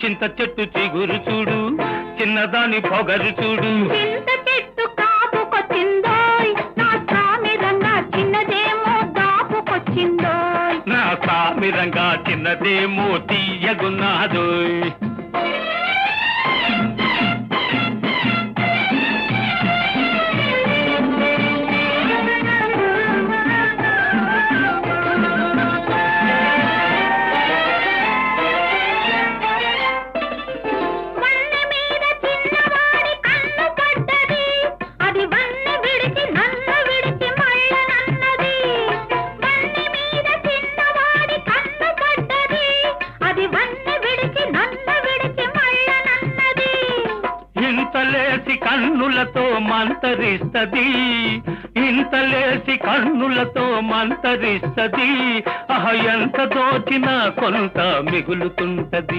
చింత చెట్టు చిగురు చూడు, చిన్నదాని పొగరు చూడు. చింత చెట్టు కాపుకొచ్చిందోయ్, నా సామిరంగా చిన్నదేమో దాపుకొచ్చిందోయ్. నా సామిరంగా చిన్నదేమో తీయగున్నాదోయ్. ఇంతలేసి కన్నులతో మంతరిస్తది, ఇంతలేసి కన్నులతో మంతరిస్తది. ఎంత దోచినా కొంత మిగులుతుంటది.